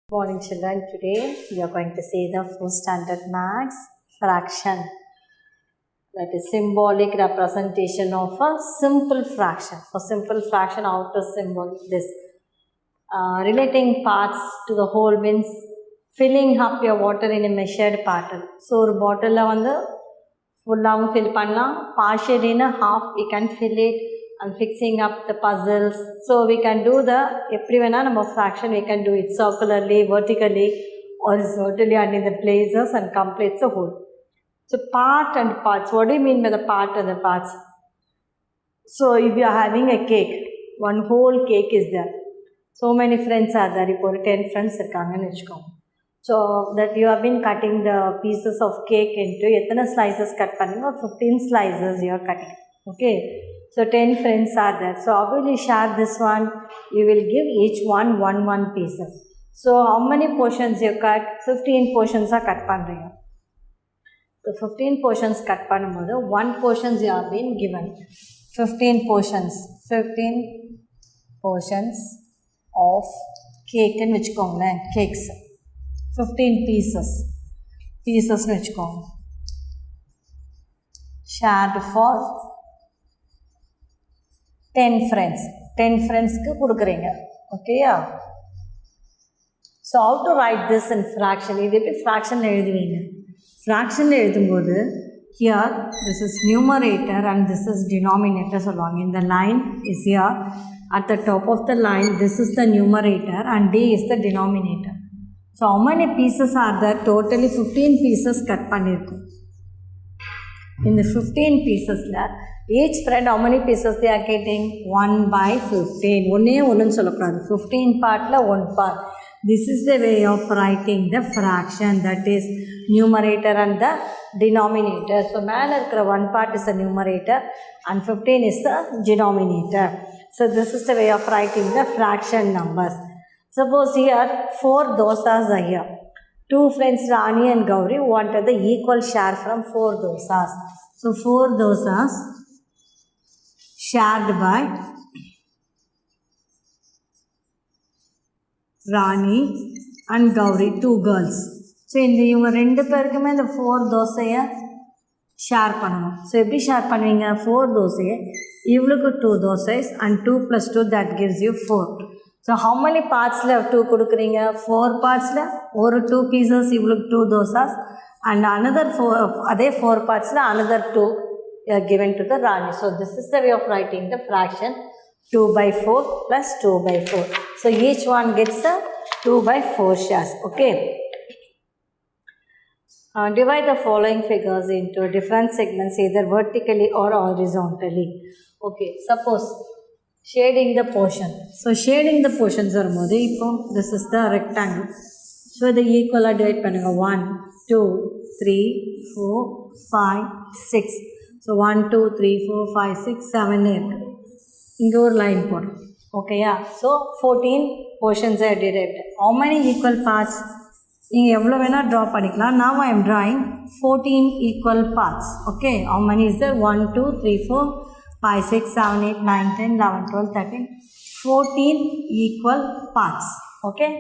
Morning children, today we are going to see the 4th standard maths fraction, that is symbolic representation of a simple fraction. For simple fraction, outer symbol this relating parts to the whole means filling up your water in a measured bottle. So ஒரு bottle வந்து ஃபுல்லாகவும் fill பண்ணலாம், partially in a half we can fill it and fixing up the puzzles. So we can do the எப்படி வேணா நம்ம fraction we can do it circularly, vertically, horizontally and in the places and completes the whole. So part and parts, what do you mean by the part and the parts? So if you are having a cake, one whole cake is there. So many friends are there, இப்போ ஒரு 10 friends இருக்காங்கன்னு வச்சுக்கோங்க. So that you have been cutting the pieces of cake into எத்தனை slices cut பண்ணுங்க, 15 slices you are cutting. Okay, so 10 friends are there. So how will you share this one? You will give each one one pieces. So how many portions you cut? 15 portions are cut பண்ணுறீங்க. So 15 portions cut பண்ணும்போது 1 portions you have been given. 15 portions of cake ன்னு வச்சுக்கோங்களேன், cakes 15 pieces ன்னு வச்சுக்கோங்க, shared for 10 friendsக்கு கொடுக்குறீங்க. ஓகேயா? So how to write this in fraction? இது எப்படி ஃப்ராக்ஷனில் எழுதுவீங்க? ஃப்ராக்ஷனில் எழுதும்போது here this is numerator and this is denominator சொல்லுவாங்க. இந்த line is here at the top of the line, this is the numerator and d is the denominator. So how many pieces are there? Totally 15 pieces cut பண்ணியிருக்கோம். In the 15 pieces-ல each friend how many pieces they are getting? 1/15. ஒன்னே ஒன்றுன்னு சொல்லக்கூடாது, 15 பார்ட்டில் 1 part. This is the way of writing the fraction, that is numerator and the denominator. So மேலே இருக்கிற 1 part is the numerator and 15 is the denominator. So this is the way of writing the fraction numbers. Suppose here 4 dosas are here. 2 friends Rani and Gauri wanted the equal share from 4 dosas. So 4 dosas shared by Rani and Gauri, 2 girls. So இந்த இவங்க ரெண்டு பேருக்குமே இந்த 4 தோசையை share பண்ணணும். So எப்படி share பண்ணுவீங்க? 4 தோசையை இவளுக்கு 2 dosas and 2 + 2 that gives you 4. So how many partsல 2 கொடுக்குறீங்க? 4 partsல ஒரு 2 pieces இவளுக்கு 2 தோசாஸ் and another 4, அதே 4 partsல another 2 given to the Rani. So this is the way of writing the fraction 2/4 plus 2/4. So each one gets a 2/4 shares. Okay. Divide the following figures into different segments either vertically or horizontally. Okay. Suppose shading the portion. So shading the portions வரும்போது இப்போ this is the rectangle. So இதை ஈக்குவலாக divide பண்ணுங்க. 1 2 3 4 5 6. So 1 2 3 4 5 6 7 இருக்குது. இங்கே ஒரு line போடுறோம். ஓகேயா? So 14 portions are derived. How many equal parts? நீங்கள் எவ்வளோ வேணால் ட்ரா பண்ணிக்கலாம். Now I am drawing 14 equal parts. Okay. How many is there? 1 2 3 4 5 6 7 8 9 10 11 12 13 14 equal parts. Okay.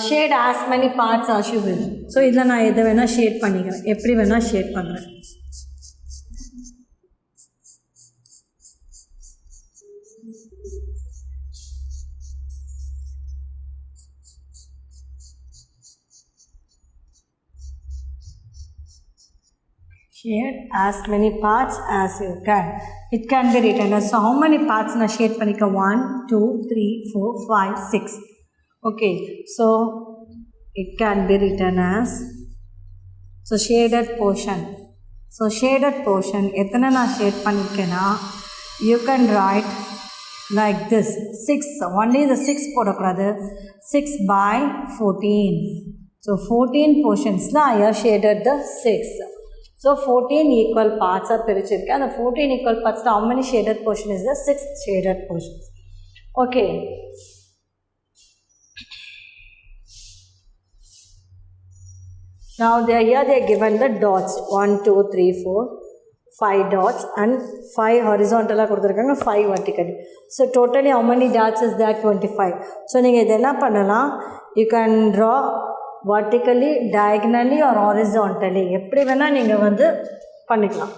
Shade as many parts as you will. So இதில் நான் எதை வேணால் shade பண்ணிக்கிறேன், எப்படி வேணால் ஷேட் பண்ணுறேன். Shade as many parts as you can. It can be written as, so how many parts na shade panika? 1 2 3 4 5 6. Okay, so it can be written as, so shaded portion. So shaded portion எத்தனை நான் shade பண்ணியிருக்கேன்னா, you can write like this 6, only the 6 போடக்கூடாது, 6/14. So 14 portionsல I have shaded the 6. So 14 equal parts are பிரிச்சிருக்கேன். அந்த 14 equal parts, how many shaded portion is there? 6 shaded portions. Okay. Now here they are given the dots 1 2 3 4 5 dots and 5 horizontal கொடுத்திருக்காங்க 5 vertically. So totally how many dots is that? 25. So நீங்க இத என்ன பண்ணலாம், you can draw vertically, diagonally or horizontally, எப்படி வேணா நீங்க வந்து பண்ணிக்கலாம்.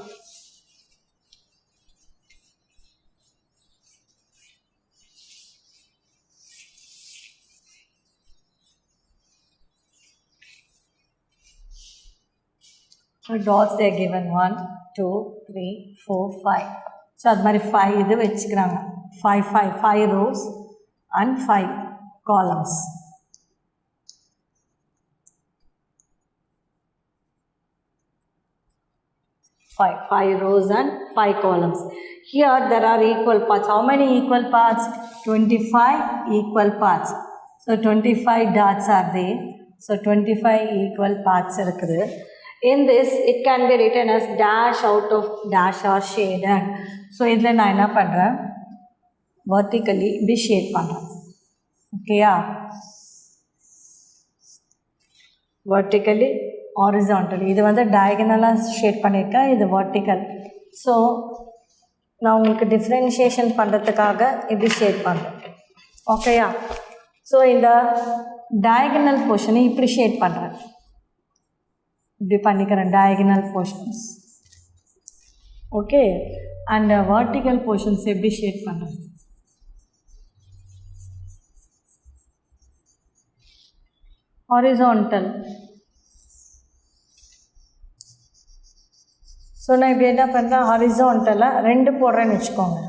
dots they are given 1 2 3 4 5. So அது மாதிரி 5 இது வச்சுக்கிறாங்க, 5 rows and 5 columns. 5 rows and 5 columns. Here there are equal parts. How many equal parts? 25 equal parts. So 25 dots are there. So 25 equal parts இருக்குது. In this it can be written as dash out of dash or shaded. So இதில் நான் என்ன பண்ணுறேன், vertically இப்படி shade பண்ணுறேன். ஓகேயா, vertically horizontally. இது வந்து டயகனலாக ஷேட் பண்ணியிருக்கேன், இது vertical. ஸோ நான் உங்களுக்கு டிஃப்ரென்ஷியேஷன் பண்ணுறதுக்காக இப்படி ஷேட் பண்ணுறேன். ஓகேயா, ஸோ இந்த டயகனல் போர்ஷனை இப்படி ஷேட் பண்ணுறேன், இப்படி பண்ணிக்கிறேன் diagonal portions. Okay, and vertical portions எப்படி ஷேட் பண்ணுறேன், ஹாரிசான்டல். ஸோ நான் இப்படி என்ன பண்ணுறேன், ஹாரிசான்டலாக 2 போடுறேன்னு வச்சுக்கோங்க.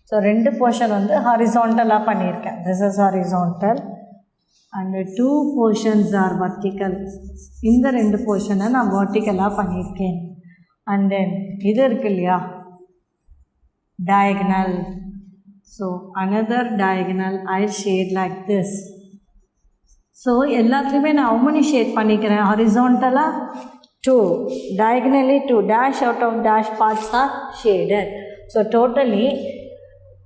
ஸோ 2 போர்ஷன் வந்து ஹாரிசான்டலாக பண்ணியிருக்கேன். This is horizontal and 2 portions are vertical. இந்த 2 போர்ஷனை நான் verticalaக பண்ணியிருக்கேன். அண்ட் தென் இது இருக்கு இல்லையா, diagonal. So another diagonal I shade like this. So எல்லாத்துலேயுமே நான் how many ஷேட் பண்ணிக்கிறேன், ஹாரிசான்டலாக 2, diagonally 2, dash out of dash parts are shaded. So totally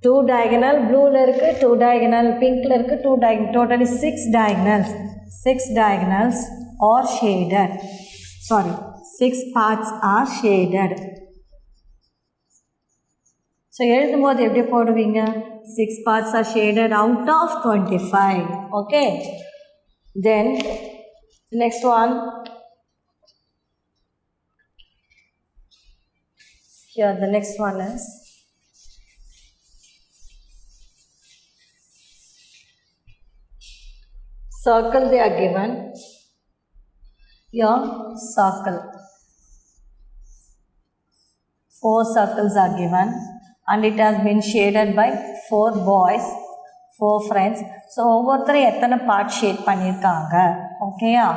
2 diagonal blueல இருக்கு, 2 diagonal pinkல இருக்கு, 2 diagonal, totally 6 diagonals. 6 diagonals are shaded. Sorry, 6 parts are shaded. So எழுதும்போது எப்படி போடுவீங்க, 6 parts are shaded out of 25. Okay, then next one. Here the next one is circle. They are given here, circle. 4 circles are given and it has been shaded by 4 boys, 4 friends. So ஒவ்வொருத்தரும் எத்தனை part shade பண்ணியிருக்காங்க. ஓகேயா,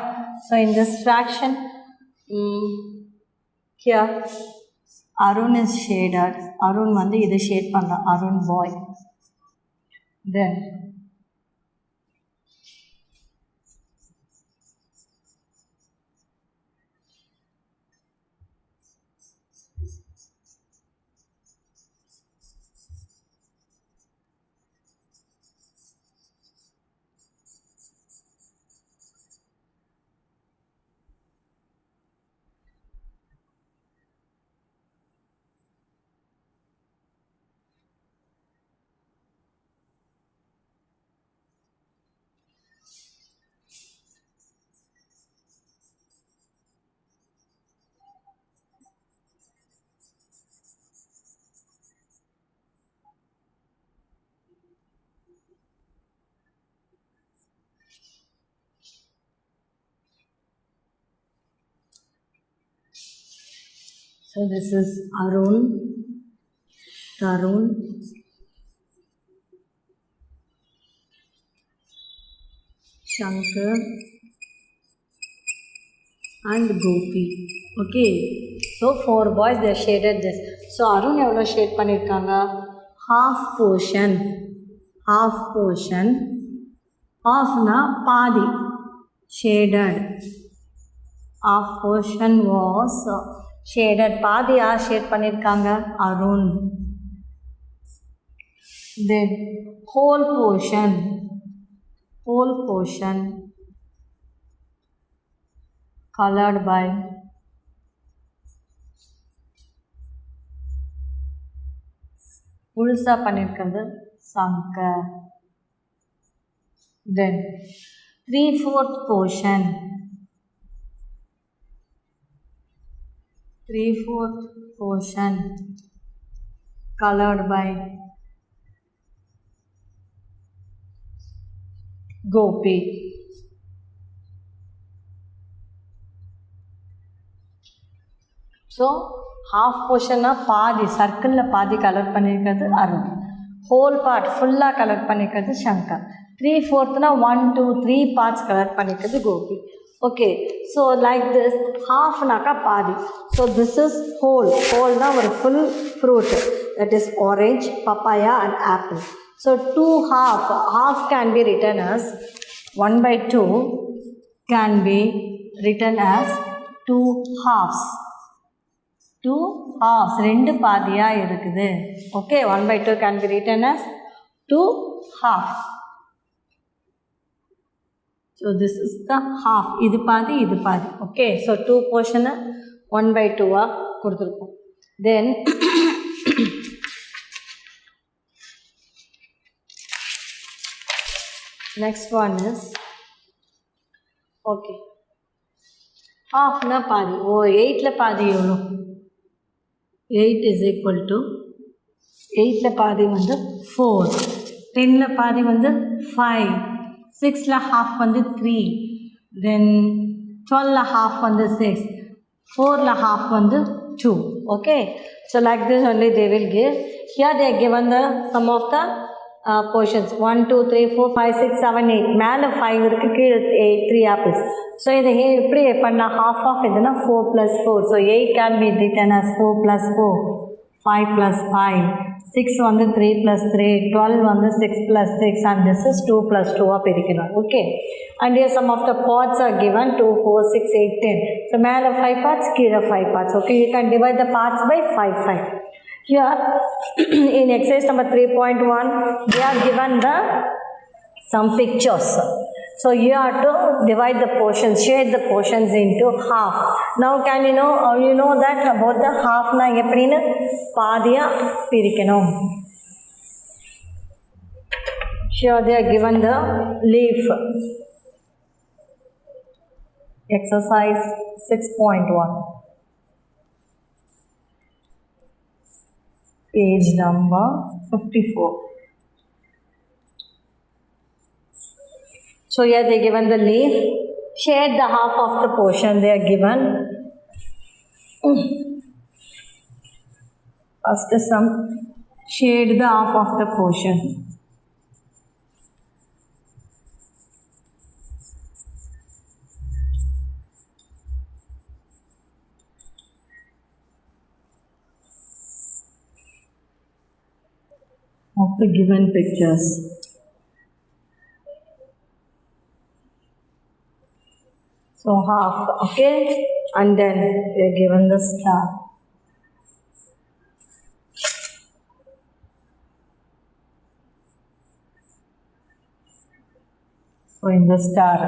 so in this fraction here Arun is shaded. Arun வந்து இது shade பண்ணலாம், Arun boy. Then so this is Arun, Tarun, Shankar and Gopi. Okay, so 4 boys, they shaded this. So Arun எவ்வளோ shade பண்ணியிருக்காங்க, half portion. Halfனா பாதி shaded. Half portion was shaded. பாதி யார் shade பண்ணியிருக்காங்க, Arun. Then whole portion colored by புதுசா பண்ணியிருக்கிறது Shankar. Then 3/4 portion. 3/4 portion colored by Gopi. So half portion பாதி சர்க்கிளில் பாதி கலர் பண்ணியிருக்கிறது அருண். ஹோல் பார்ட் ஃபுல்லாக கலர் பண்ணியிருக்கிறது சங்கர். 3/4 1 2 3 பார்ட்ஸ் கலர் பண்ணியிருக்கிறது Gopi. Okay, so like this ஹாஃப்னாக்கா பாதி. So this is whole. ஹோல்னால் ஒரு full fruit, that is orange, papaya and apple. So 2 half can be written as 1/2 can be written as 2 halves. 2 halves, ரெண்டு பாதியாக இருக்குது. Okay, 1/2 can be written as 2 half. So this is the half. இது பாதி இது பாதி. Okay, so 2 போர்ஷனை 1/2 கொடுத்துருக்கோம். தென் next one is okay, halfனா பாதி. ஓ 8ல் பாதி எவ்வளோ? 8 is equal to 8ல் பாதி வந்து 4, 10ல் பாதி வந்து 5, 6ல் half வந்து 3, then 12ல் half வந்து 6, 4ல் half வந்து 2. Okay, so like this only they will give. Here they are given the sum of the portions 1 2 3 4 5 6 7 8. மேலே 5 இருக்குது, கீழே 3 apples. ஸோ இதை எப்படி பண்ணால் half of இதுனா 4 + 4. So 8 can be written as 4 + 4, 5 + 5, 6 வந்து 3 + 3, 12 வந்து 6 + 6, and this is 2 + 2 பிரிக்கணும். Okay, and here some of the parts are given 2 4 6 8 10. So மேலே 5 parts, கீழே 5 parts. Okay, you can divide the parts by 5 5. Here in exercise number 3.1 they are given some pictures. So you have to divide the portions, shade the portions into half. Now can you know that about the half na எப்படின்னு பாதியா பிரிக்கணும். Here they are given the leaf. Exercise 6.1. Page number 54. So here they are given the leaf. Shade the half of the portion they are given. First some shade the half of the portion. Of the given pictures. So half, okay, and then they are given the star. So in the star,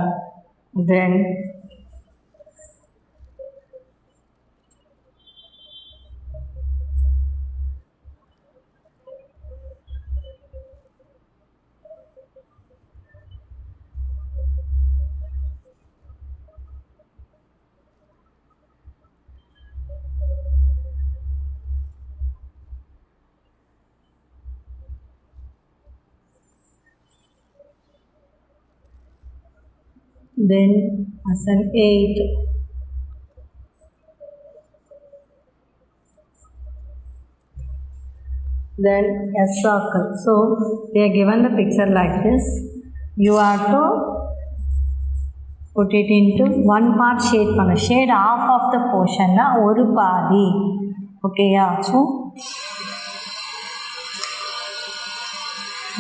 then as an 8. Then a circle. So they are given the picture like this. You have to put it into one part shade panna. Shade half of the portion na oru paadi. Okay, yeah. So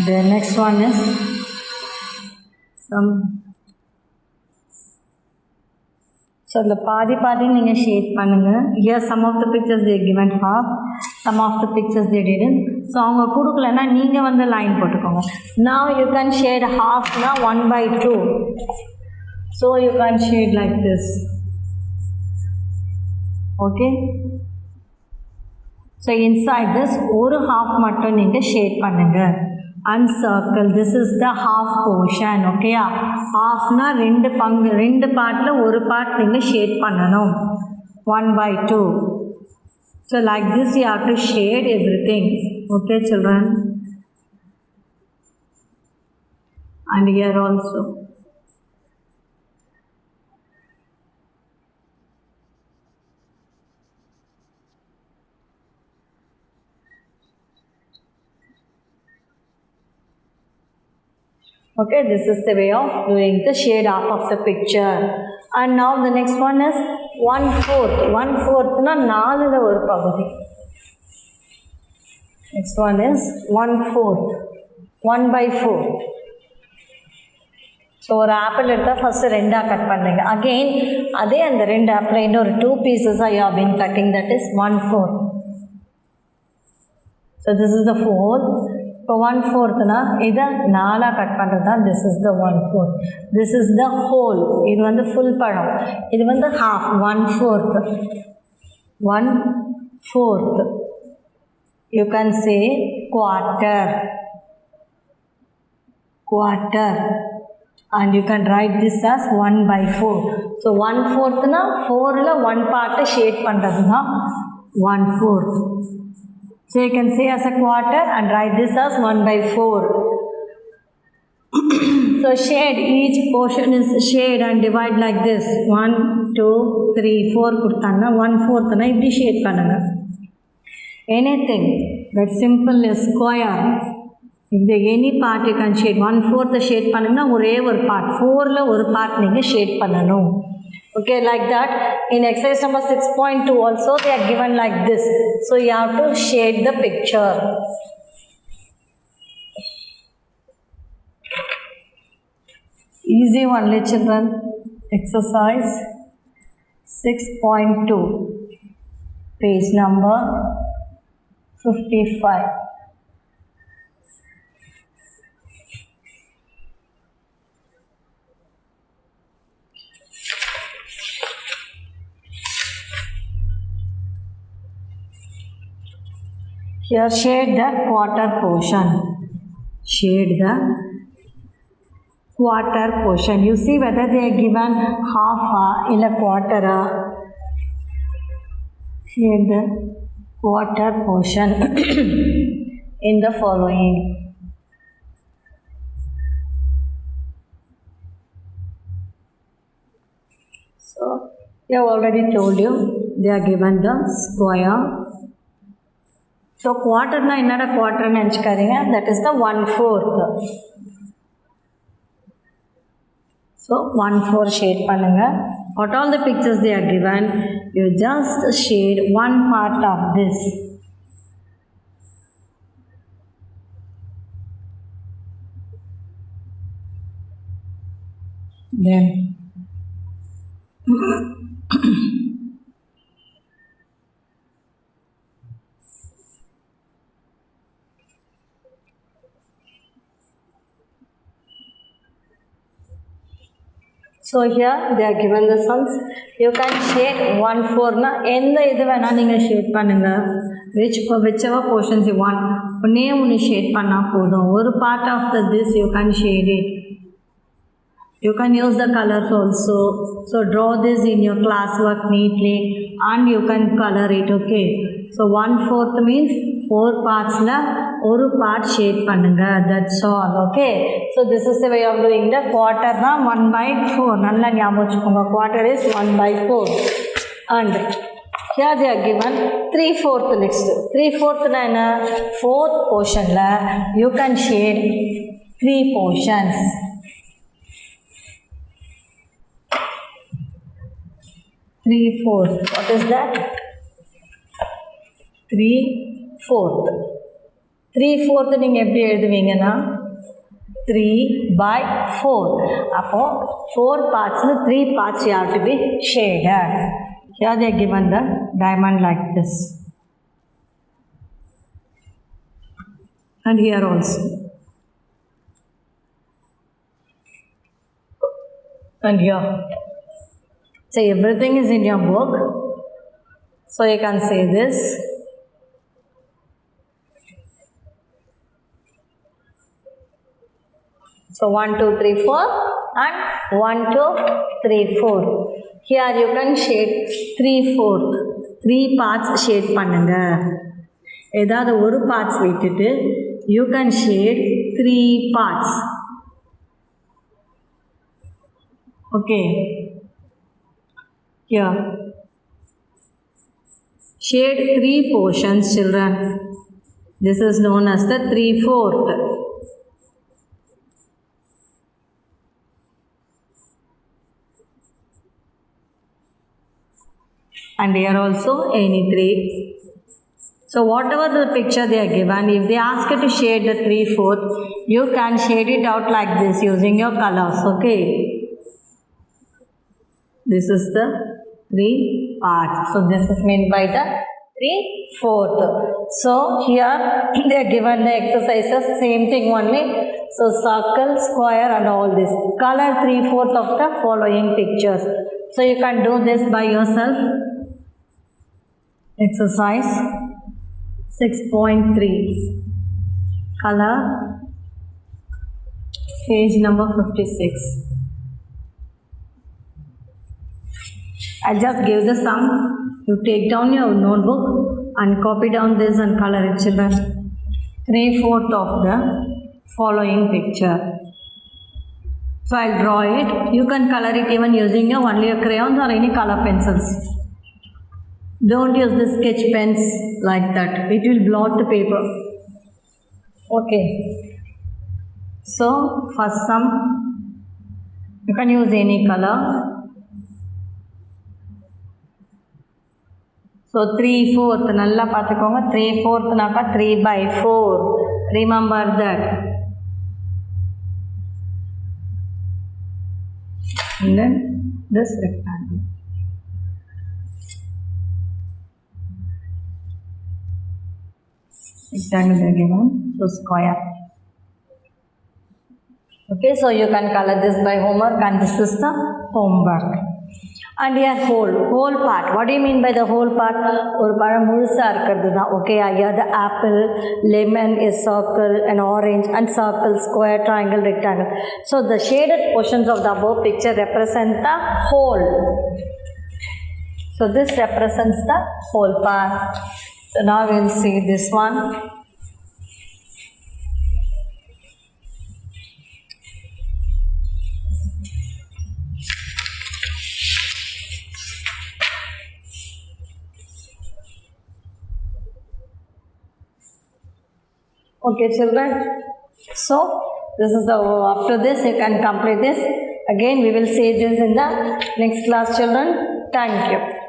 the next one is some. So the பாதி நீங்கள் shade பண்ணுங்கள். Here some of the pictures they given half, some of the pictures they didn't. So அவங்க கொடுக்கலன்னா நீங்கள் வந்து line போட்டுக்கோங்க. Now you can shade half na 1/2. So you can shade like this. Okay. So inside this ஒரு half மட்டும் நீங்கள் shade பண்ணுங்க. And circle, this is the half portion. Okay, halfனா ரெண்டு பார்ட்டில் ஒரு பார்ட் நீங்கள் ஷேட் பண்ணணும். 1/2. So like this you have to shade everything. Okay children. And here also. Okay, this is the way of doing the shade off of the picture. And now the next one is 1/4. 1/4 na 4ல ஒரு பகுதி. Next one is 1/4. 1/4. So ஒரு apple எடுத்தால் first ரெண்டாக cut பண்ணுறீங்க. Again அதே அந்த ரெண்டு apple இன்னொரு 2 பீசஸாக you have been cutting, that is 1/4. So this is the 4. இப்போ 1/4னா இதை 4ஆக கட் பண்ணுறது தான் this is the 1/4. This is the whole. இது வந்து ஃபுல் பழம், இது வந்து half. 1/4. 1/4. You can say quarter. Quarter. And you can write this as 1/4. So 1/4 na 4ல 1 part shade பண்றதுனா 1/4. So you can say as a quarter and write this as 1/4. So shade, each portion is shade and divide like this. 1 2 3 4 கொடுத்தாங்கன்னா 1/4 na இப்படி shade பண்ணுங்க. Anything that simple is square. If there any part you can shade. 1/4 shade பண்ணீங்கன்னா ஒரே ஒரு part, 4ல ஒரு part நீங்கள் shade பண்ணணும். Okay, like that. In exercise number 6.2 also they are given like this. So you have to shade the picture. Easy one, children. Exercise 6.2. Page number 55. Here shade the quarter portion. Shade the quarter portion. You see whether they are given half in a quarter. Shade the quarter portion in the following. So, I have already told you they are given the square. So quarter na என்னடா quarter நினச்சிக்காதீங்க, that is the 1/4. So 1/4 shade பண்ணுங்க. What all the pictures they are given, you just shade one part of this. Then so here they are given the sums. You can shade 1/4 na எந்த இது வேணால் நீங்கள் shade பண்ணுங்கள். whichever portions you want. ஒன்னே ஒன்று shade பண்ணால் போதும். ஒரு part of this you can shade it. You can use the colors also. So draw this in your classwork neatly and you can color it. Okay. So 1/4 means 4 parts la ஒரு part shade பண்ணுங்க. That's all. Okay. So this is the way of doing the quarter na 1/4. நல்லா ஞாபகம் வச்சுக்கோங்க. Quarter is 1/4. And here they are given 3/4 next. 3/4 na என்ன? 4th portion la you can shade 3 portions. 3/4. What is that? 3/4. 3/4 நீங்கள் எப்படி எழுதுவீங்கன்னா 3/4. அப்போ 4 parts, 3 parts you have to be shaded. Here they are given the diamond like this. And here also. And here. So everything is in your book. So you can say this. So 1, 2, 3, 4 and 1, 2, 3, 4. Here you can shade 3/4. 3 parts shade பண்ணுங்க. ஏதாவது ஒரு parts விட்டுட்டு you can shade 3 parts. Okay. Here. Shade 3 portions, children. This is known as the 3/4. And here also any 3. So whatever the picture they are given, if they ask you to shade the 3/4, you can shade it out like this using your colors. Okay. This is the 3 parts. So this is meant by the 3/4. So here they are given the exercises, same thing only. So circle, square and all this. Color 3/4 of the following pictures. So you can do this by yourself. Exercise 6.3. Color. Page number 56. I'll just give the sum. You take down your notebook and copy down this and color it, children. 3/4 of the following picture. So I'll draw it. You can color it even using your only your crayons or any color pencils. Don't use the sketch pens like that. It will blot the paper. Okay. So first sum. You can use any color. So 3/4 nalla paathukonga 3/4 naka 3/4. Remember that. And then this rectangle. Rectangle again, so square. Okay, so you can color this by homework and this is the homework. And here whole part. What do you mean by the whole part? ஒரு பழம் முழுசா இருக்கிறது தான். Okay, here the apple, lemon is circle, an orange and circle, square, triangle, rectangle. So the shaded portions of the above picture represent the whole. So this represents the whole part. So now we'll see this one. Okay, children. So this is the after this you can complete this. Again we will see this in the next class, children. Thank you.